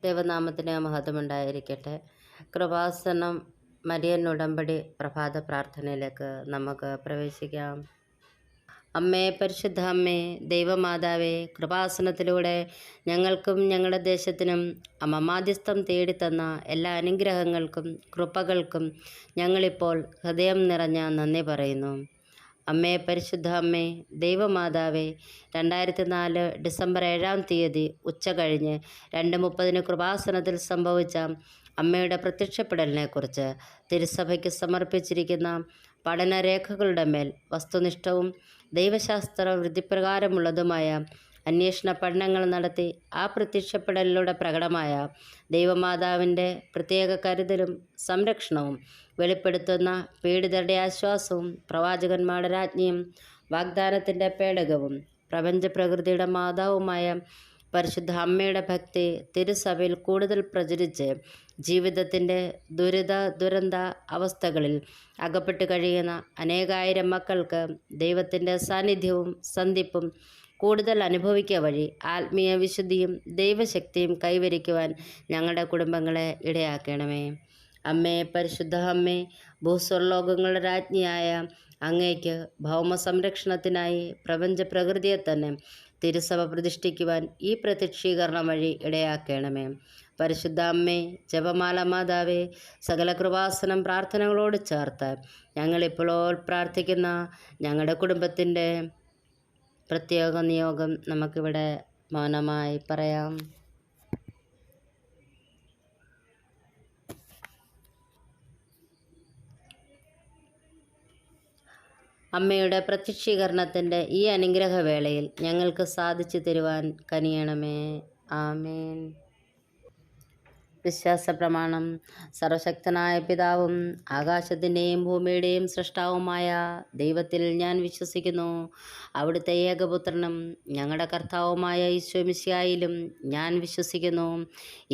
ദൈവനാമത്തിന് മഹത്വമുണ്ടായിരിക്കട്ടെ. കൃപാസനം മരിയൻ ഉടമ്പടി പ്രഭാത പ്രാർത്ഥനയിലേക്ക് നമുക്ക് പ്രവേശിക്കാം. അമ്മേ, പരിശുദ്ധ അമ്മേ, ദൈവമാതാവേ, കൃപാസനത്തിലൂടെ ഞങ്ങൾക്കും ഞങ്ങളുടെ ദേശത്തിനും അമ്മ മാധ്യസ്ഥം തേടിത്തന്ന എല്ലാ അനുഗ്രഹങ്ങൾക്കും കൃപകൾക്കും ഞങ്ങളിപ്പോൾ ഹൃദയം നിറഞ്ഞ നന്ദി പറയുന്നു. അമ്മേ, പരിശുദ്ധ അമ്മേ, ദൈവമാതാവേ, 2004 ഡിസംബർ 7-ാം തീയതി ഉച്ച കഴിഞ്ഞ് 2:30 കൃപാസനത്തിൽ സംഭവിച്ച അമ്മയുടെ പ്രത്യക്ഷപ്പെടലിനെക്കുറിച്ച് തിരുസഭയ്ക്ക് സമർപ്പിച്ചിരിക്കുന്ന പഠനരേഖകളുടെ മേൽ വസ്തുനിഷ്ഠവും ദൈവശാസ്ത്ര വിധിപ്രകാരമുള്ളതുമായ അന്വേഷണ പഠനങ്ങൾ നടത്തി ആ പ്രത്യക്ഷപ്പെടലിലൂടെ പ്രകടമായ ദൈവമാതാവിൻ്റെ പ്രത്യേക കരുതലും സംരക്ഷണവും വെളിപ്പെടുത്തുന്ന പീഡിതരുടെ ആശ്വാസവും പ്രവാചകന്മാരുടെ രാജ്ഞിയും വാഗ്ദാനത്തിൻ്റെ പേടകവും പ്രപഞ്ചപ്രകൃതിയുടെ മാതാവുമായ പരിശുദ്ധ അമ്മയുടെ ഭക്തി തിരുസഭയിൽ കൂടുതൽ പ്രചരിച്ച് ജീവിതത്തിൻ്റെ ദുരന്ത അവസ്ഥകളിൽ അകപ്പെട്ട് കഴിയുന്ന അനേകായിരം മക്കൾക്ക് ദൈവത്തിൻ്റെ സാന്നിധ്യവും സന്ധിപ്പും കൂടുതൽ അനുഭവിക്കുക വഴി ആത്മീയ വിശുദ്ധിയും ദൈവശക്തിയും കൈവരിക്കുവാൻ ഞങ്ങളുടെ കുടുംബങ്ങളെ ഇടയാക്കണമേ. അമ്മേ, പരിശുദ്ധ അമ്മേ, ഭൂസ്വർലോകങ്ങളുടെ രാജ്ഞിയായ അങ്ങേക്ക് ഭൗമ സംരക്ഷണത്തിനായി പ്രപഞ്ച പ്രകൃതിയെ തന്നെ തിരുസഭ പ്രതിഷ്ഠിക്കുവാൻ ഈ പ്രത്യക്ഷീകരണം വഴി ഇടയാക്കണമേ. പരിശുദ്ധ അമ്മേ, ജപമാല മാതാവേ, സകല കൃപാസനം പ്രാർത്ഥനകളോട് ചേർത്ത് ഞങ്ങളിപ്പോൾ പ്രാർത്ഥിക്കുന്ന ഞങ്ങളുടെ കുടുംബത്തിൻ്റെ പ്രത്യേക നിയോഗം നമുക്കിവിടെ മൗനമായി പറയാം. അമ്മയുടെ പ്രത്യക്ഷീകരണത്തിൻ്റെ ഈ അനുഗ്രഹവേളയിൽ ഞങ്ങൾക്ക് സാധിച്ചു തരുവാൻ കനിയണമേ. ആമേൻ. വിശ്വാസ പ്രമാണം. സർവശക്തനായ പിതാവും ആകാശത്തിൻ്റെയും ഭൂമിയുടെയും സൃഷ്ടാവുമായ ദൈവത്തിൽ ഞാൻ വിശ്വസിക്കുന്നു. അവിടുത്തെ ഏകപുത്രനും ഞങ്ങളുടെ കർത്താവുമായ ഈശോ മിശിഹായിലും ഞാൻ വിശ്വസിക്കുന്നു.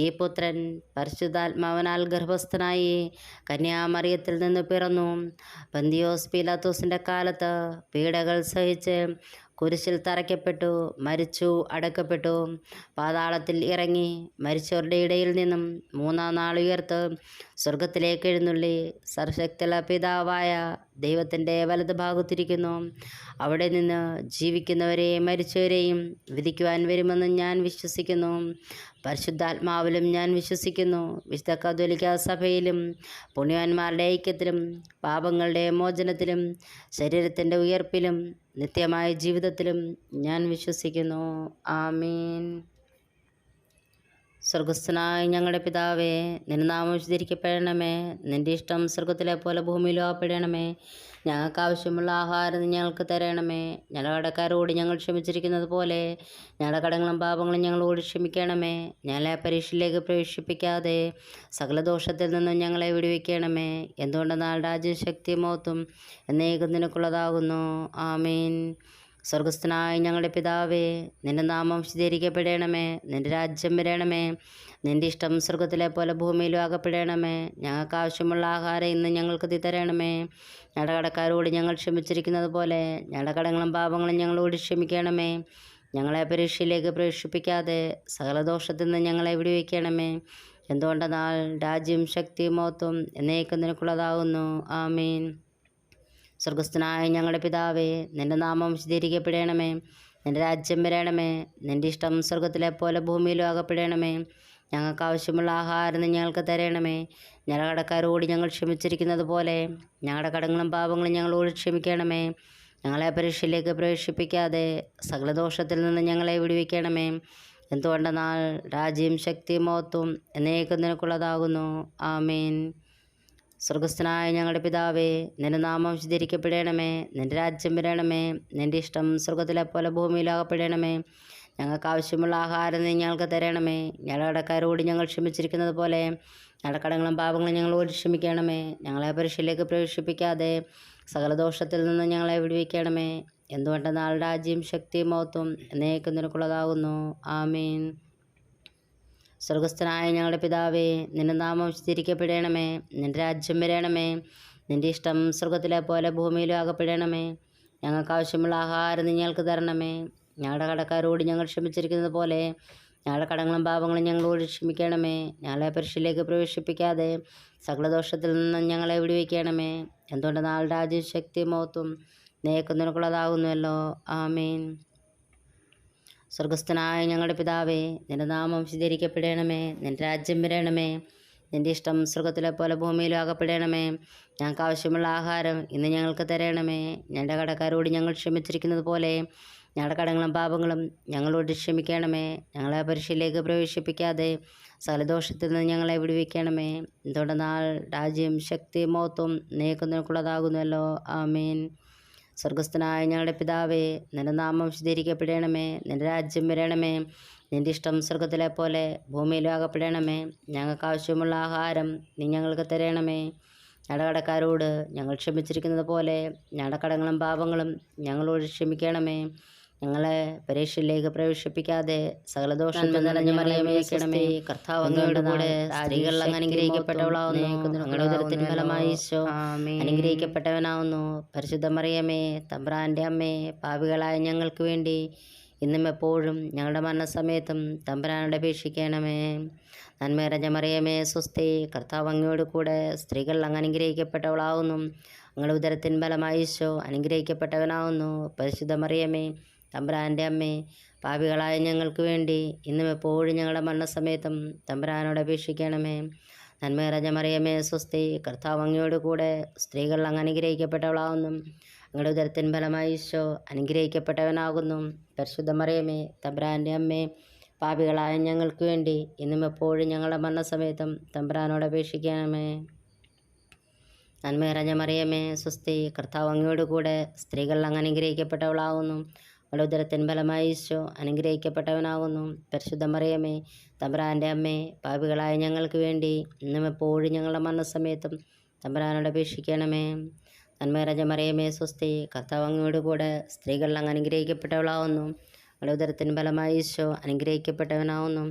ഈ പുത്രൻ പരിശുദ്ധാത്മാവിനാൽ ഗർഭസ്ഥനായി കന്യാമറിയത്തിൽ നിന്ന് പിറന്നു. പന്തിയോസ് പീലാത്തോസിൻ്റെ കാലത്ത് പീഡകൾ സഹിച്ച് കുരിശിൽ തറയ്ക്കപ്പെട്ടു, മരിച്ചു, അടക്കപ്പെട്ടു, പാതാളത്തിൽ ഇറങ്ങി, മരിച്ചവരുടെ ഇടയിൽ നിന്നും 3-ാം നാൾ ഉയർത്ത് സ്വർഗത്തിലേക്ക് എഴുന്നള്ളി സർവശക്തിയുള്ള പിതാവായ ദൈവത്തിൻ്റെ വലത് ഭാഗത്തിരിക്കുന്നു. അവിടെ നിന്ന് ജീവിക്കുന്നവരെയും മരിച്ചവരെയും വിധിക്കുവാൻ വരുമെന്ന് ഞാൻ വിശ്വസിക്കുന്നു. പരിശുദ്ധാത്മാവിലും ഞാൻ വിശ്വസിക്കുന്നു. വിശുദ്ധ കത്തോലിക്ക സഭയിലും പുണ്യവാന്മാരുടെ ഐക്യത്തിലും പാപങ്ങളുടെ മോചനത്തിലും ശരീരത്തിൻ്റെ ഉയർപ്പിലും നിത്യമായ ജീവിതത്തിലും ഞാൻ വിശ്വസിക്കുന്നു. ആമീൻ. സ്വർഗസ്ഥനായ ഞങ്ങളുടെ പിതാവേ, നിന്റെ നാമം വിശുദ്ധീകരിക്കപ്പെടണമേ. നിന്റെ ഇഷ്ടം സ്വർഗത്തിലെ പോലെ ഭൂമിയിലും ആപ്പെടണമേ. ഞങ്ങൾക്ക് ആവശ്യമുള്ള ആഹാരം ഞങ്ങൾക്ക് തരണമേ. ഞങ്ങളുടെ കടക്കാരോട് ഞങ്ങൾ ക്ഷമിച്ചിരിക്കുന്നത് പോലെ ഞങ്ങളുടെ കടങ്ങളും പാപങ്ങളും ഞങ്ങളോട് ക്ഷമിക്കണമേ. ഞങ്ങളെ പരീക്ഷയിലേക്ക് പ്രവേശിപ്പിക്കാതെ സകല ദോഷത്തിൽ നിന്നും ഞങ്ങളെ വിടുവിക്കണമേ. എന്തുകൊണ്ടെന്നാൽ രാജ്യം, ശക്തി, മഹത്വം എന്നേക്കും നിനക്കുള്ളതാകുന്നു. ആമീൻ. സ്വർഗസ്ഥനായ ഞങ്ങളുടെ പിതാവേ, നിന്റെ നാമം വിശുദ്ധീകരിക്കപ്പെടണമേ. നിന്റെ രാജ്യം വരണമേ. നിന്റെ ഇഷ്ടം സ്വർഗത്തിലെ പോലെ ഭൂമിയിലും ആകപ്പെടണമേ. ഞങ്ങൾക്ക് ആവശ്യമുള്ള ആഹാരം ഇന്ന് ഞങ്ങൾക്ക് തരണമേ. ഞങ്ങളുടെ കടക്കാരോട് ഞങ്ങൾ ക്ഷമിച്ചിരിക്കുന്നത് പോലെ ഞങ്ങളുടെ കടങ്ങളും പാപങ്ങളും ഞങ്ങളോട് ക്ഷമിക്കണമേ. ഞങ്ങളെ പരീക്ഷയിലേക്ക് പ്രവേശിപ്പിക്കാതെ സകല ദോഷത്തിൽ നിന്ന് ഞങ്ങളെ വിടുവിക്കണമേ. എന്തുകൊണ്ടെന്നാൽ രാജ്യം, ശക്തി, മഹത്വം എന്നേക്കും നിനക്കുള്ളതാകുന്നു. ആമീൻ. സ്വർഗസ്ഥനായ ഞങ്ങളുടെ പിതാവേ, നിന്റെ നാമം വിശുദ്ധീകരിക്കപ്പെടണമേ. നിന്റെ രാജ്യം വരണമേ. നിന്റെ ഇഷ്ടം സ്വർഗത്തിലെ പോലെ ഭൂമിയിലും ആകപ്പെടണമേ. ഞങ്ങൾക്ക് ആവശ്യമുള്ള ആഹാരം ഞങ്ങൾക്ക് തരണമേ. ഞങ്ങളുടെ കടക്കാരോട് ഞങ്ങൾ ക്ഷമിച്ചിരിക്കുന്നത് പോലെ ഞങ്ങളുടെ കടങ്ങളും പാപങ്ങളും ഞങ്ങളോട് ക്ഷമിക്കണമേ. ഞങ്ങളെ പരീക്ഷയിലേക്ക് പ്രവേശിപ്പിക്കാതെ സകല ദോഷത്തിൽ നിന്ന് ഞങ്ങളെ വിടുവിക്കണമേ. എന്തുകൊണ്ടെന്നാൽ രാജ്യം, ശക്തി, മഹത്വം എന്നേക്കും നിനക്കുള്ളതാകുന്നു. ആമീൻ. സ്വർഗസ്ഥനായ ഞങ്ങളുടെ പിതാവേ, നിന്റെ നാമം വിശുദ്ധീകരിക്കപ്പെടണമേ. നിന്റെ രാജ്യം വരണമേ. നിന്റെ ഇഷ്ടം സ്വർഗത്തിലെ പോലെ ഭൂമിയിലാകപ്പെടണമേ. ഞങ്ങൾക്ക് ആവശ്യമുള്ള ആഹാരം ഞങ്ങൾക്ക് തരണമേ. ഞങ്ങളുടെ കടക്കാരോട് ഞങ്ങൾ ക്ഷമിച്ചിരിക്കുന്നത് പോലെ ഞങ്ങളുടെ കടങ്ങളും പാപങ്ങളും ഞങ്ങളോട് ക്ഷമിക്കണമേ. ഞങ്ങളെ പരീക്ഷയിലേക്ക് പ്രവേശിപ്പിക്കാതെ സകല ദോഷത്തിൽ നിന്ന് ഞങ്ങളെ വിടുവിക്കണമേ. എന്തുകൊണ്ടെന്നാൽ രാജ്യം, ശക്തി, മഹത്വം എന്നേക്കും നിനക്കുള്ളതാകുന്നു. ആമീൻ. സ്വർഗസ്ഥനായ ഞങ്ങളുടെ പിതാവേ, നിന്റെ നാമം വിശുദ്ധീകരിക്കപ്പെടണമേ. നിന്റെ രാജ്യം വരണമേ. നിന്റെ ഇഷ്ടം സ്വർഗത്തിലെ പോലെ ഭൂമിയിലും ആകപ്പെടണമേ. ഞങ്ങൾക്ക് ആവശ്യമുള്ള ആഹാരം ഞങ്ങൾക്ക് തരണമേ. ഞങ്ങളുടെ കടക്കാരോട് ഞങ്ങൾ ക്ഷമിച്ചിരിക്കുന്നത് പോലെ ഞങ്ങളുടെ കടങ്ങളും പാപങ്ങളും ഞങ്ങളോട് ക്ഷമിക്കണമേ. ഞങ്ങളെ പരീക്ഷയിലേക്ക് പ്രവേശിപ്പിക്കാതെ സകലദോഷത്തിൽ നിന്നും ഞങ്ങളെ വിടുവിക്കണമേ. എന്തുകൊണ്ട് നാൾ രാജ്യം ശക്തി മഹത്വം നിനക്കുള്ളതാകുന്നുവല്ലോ. ആമേൻ. സ്വർഗസ്ഥനായ ഞങ്ങളുടെ പിതാവേ, നിന്റെ നാമം വിശുദ്ധീകരിക്കപ്പെടണമേ. നിന്റെ രാജ്യം വരണമേ. നിന്റെ ഇഷ്ടം സ്വർഗത്തിലെ പോലെ ഭൂമിയിലും ആകപ്പെടണമേ. ഞങ്ങൾക്ക് ആവശ്യമുള്ള ആഹാരം ഇന്ന് ഞങ്ങൾക്ക് തരണമേ. ഞങ്ങളുടെ കടക്കാരോട് ഞങ്ങൾ ക്ഷമിച്ചിരിക്കുന്നത് പോലെ ഞങ്ങളുടെ കടങ്ങളും പാപങ്ങളും ഞങ്ങളോട് ക്ഷമിക്കണമേ. ഞങ്ങളെ പരീക്ഷയിലേക്ക് പ്രവേശിപ്പിക്കാതെ സകലദോഷത്തിൽ നിന്ന് ഞങ്ങളെ വിടുവിക്കണമേ. എന്തുകൊണ്ട് നാൾ രാജ്യം ശക്തി മഹത്വം നിനക്കുള്ളതാകുന്നുവല്ലോ. ആമേൻ. സ്വർഗസ്ഥനായ ഞങ്ങളുടെ പിതാവേ, നിന്റെ നാമം വിശുദ്ധീകരിക്കപ്പെടണമേ. നിന്റെ രാജ്യം വരണമേ. നിന്റെ ഇഷ്ടം സ്വർഗത്തിലെ പോലെ ഭൂമിയിലും ആകപ്പെടണമേ. ഞങ്ങൾക്ക് ആവശ്യമുള്ള ആഹാരം നീ ഞങ്ങൾക്ക് തരണമേ. ഞങ്ങളുടെ കടക്കാരോട് ഞങ്ങൾ ക്ഷമിച്ചിരിക്കുന്നത് പോലെ ഞങ്ങളുടെ കടങ്ങളും പാപങ്ങളും ഞങ്ങളോട് ക്ഷമിക്കണമേ. ഞങ്ങളെ പരീക്ഷയിലേക്ക് പ്രവേശിപ്പിക്കാതെ സകലദോഷത്തിൽ നിറഞ്ഞ മറിയമേ, സ്വസ്തി. കർത്താവ് അങ്ങയുടെ കൂടെ സ്ത്രീകൾ അങ്ങ് അനുഗ്രഹിക്കപ്പെട്ടവളാവുന്നു. അങ്ങയുടെ ഉദരത്തിൻ ഫലമായി ഈശോ അനുഗ്രഹിക്കപ്പെട്ടവനാവുന്നു. പരിശുദ്ധ മറിയമേ, തമ്പുരാൻ്റെ അമ്മേ, പാപികളായ ഞങ്ങൾക്ക് വേണ്ടി ഇന്നും എപ്പോഴും ഞങ്ങളുടെ മരണസമയത്തും തമ്പുരാനോട് അപേക്ഷിക്കണമേ. നന്മ നിറഞ്ഞ മറിയമേ, സ്വസ്തി. കർത്താവ് അങ്ങയോട് കൂടെ സ്ത്രീകൾ അങ്ങ് അനുഗ്രഹിക്കപ്പെട്ടവളാവുന്നു. അങ്ങയുടെ ഉദരത്തിൻ ഫലമായി ഈശോ അനുഗ്രഹിക്കപ്പെട്ടവനാവുന്നു. പരിശുദ്ധ മറിയമേ, തമ്പുരാൻ്റെ അമ്മേ, പാപികളായ ഞങ്ങൾക്ക് വേണ്ടി ഇന്നും എപ്പോഴും ഞങ്ങളുടെ മരണസമയത്തും തമ്പുരാനോട് അപേക്ഷിക്കണമേ. നന്മ നിറഞ്ഞ മറിയമേ, സ്വസ്തി. കർത്താവ് അങ്ങയോട് കൂടെ സ്ത്രീകൾ അങ്ങ് അനുഗ്രഹിക്കപ്പെട്ടവളാവുന്നു. അങ്ങയുടെ ഉദരത്തിൻ ഫലമായി ഈശോ അനുഗ്രഹിക്കപ്പെട്ടവനാകുന്നു. പരിശുദ്ധ മറിയമേ, തമ്പുരാൻ്റെ അമ്മേ, പാപികളായ ഞങ്ങൾക്ക് വേണ്ടി ഇന്നും എപ്പോഴും ഞങ്ങളുടെ മരണസമയത്തും തമ്പുരാനോട് അപേക്ഷിക്കണമേ. നന്മ നിറഞ്ഞ മറിയമേ, സ്വസ്തി. കർത്താവ് അങ്ങയോട് കൂടെ സ്ത്രീകൾ അങ്ങ് അനുഗ്രഹിക്കപ്പെട്ടവളാകുന്നു. അങ്ങയുടെ ഉദരത്തിൻ ഫലമായി ഈശോ അനുഗ്രഹിക്കപ്പെട്ടവനാകുന്നു. പരിശുദ്ധ മറിയമേ, തമ്പുരാൻ്റെ അമ്മേ, പാപികളായ ഞങ്ങൾക്ക് വേണ്ടി ഇന്നും എപ്പോഴും ഞങ്ങളുടെ മരണസമയത്തും തമ്പുരാനോട് അപേക്ഷിക്കണമേ. നന്മ നിറഞ്ഞ മറിയമേ, സ്വസ്തി. കർത്താവ് അങ്ങയോട് കൂടെ സ്ത്രീകൾ അങ്ങ് അനുഗ്രഹിക്കപ്പെട്ടവളാവുന്നു. അങ്ങയുടെ ഉദരത്തിൻ ഫലമായി ഈശോ അനുഗ്രഹിക്കപ്പെട്ടവനാവുന്നു.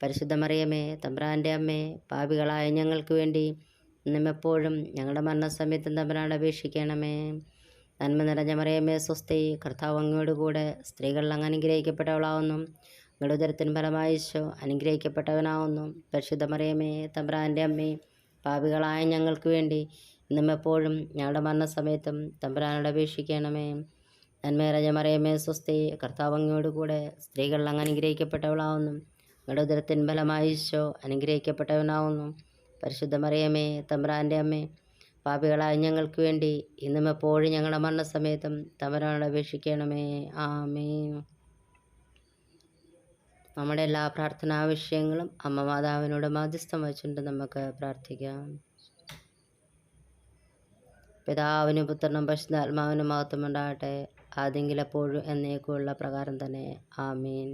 പരിശുദ്ധ മറിയമേ, തമ്പുരാൻ്റെ അമ്മേ, പാപികളായ ഞങ്ങൾക്ക് വേണ്ടി ഇന്നും എപ്പോഴും ഞങ്ങളുടെ മരണസമയത്തും തമ്പുരാനോട് അപേക്ഷിക്കണമേ. നന്മ നിറഞ്ഞ മറിയമേ, സ്വസ്തി. കർത്താവ് അങ്ങയോട് കൂടെ സ്ത്രീകൾ അങ്ങ് അനുഗ്രഹിക്കപ്പെട്ടവളാവുന്നു. അങ്ങയുടെ ഉദരത്തിൻ ഫലമായി ഈശോ അനുഗ്രഹിക്കപ്പെട്ടവനാവുന്നു. പരിശുദ്ധ മറിയമേ, തമ്പുരാൻ്റെ അമ്മേ, പാപികളായ ഞങ്ങൾക്ക് വേണ്ടി ഇന്നും എപ്പോഴും ഞങ്ങളുടെ മരണസമയത്തും തമ്പുരാനോട് അപേക്ഷിക്കണമേ. നന്മ നിറഞ്ഞ മറിയമേ, സ്വസ്തി. കർത്താവ് അങ്ങയോട് കൂടെ സ്ത്രീകൾ അങ്ങ് അനുഗ്രഹിക്കപ്പെട്ടവളാവുന്നു. അങ്ങയുടെ ഉദരത്തിൻ ഫലമായി ഈശോ അനുഗ്രഹിക്കപ്പെട്ടവനാവുന്നു. പരിശുദ്ധ മറിയമേ, തമ്പുരാൻ്റെ അമ്മേ, പാപികളായ ഞങ്ങൾക്ക് വേണ്ടി ഇന്നും എപ്പോഴും ഞങ്ങളുടെ മരണസമയത്തും തമ്പുരാനോട് അപേക്ഷിക്കണമേ. ആമേൻ. നമ്മുടെ എല്ലാ പ്രാർത്ഥനാ വിഷയങ്ങളും അമ്മ മാതാവിനോട് മാധ്യസ്ഥം വച്ചുകൊണ്ട് നമുക്ക് പ്രാർത്ഥിക്കാം. പിതാവിനും പുത്രനും പരിശുദ്ധാത്മാവിനും മഹത്വം ഉണ്ടാകട്ടെ, ആദ്യമെങ്കിലും എപ്പോഴും എന്നേക്കുമുള്ള പ്രകാരം തന്നെ. ആമേൻ.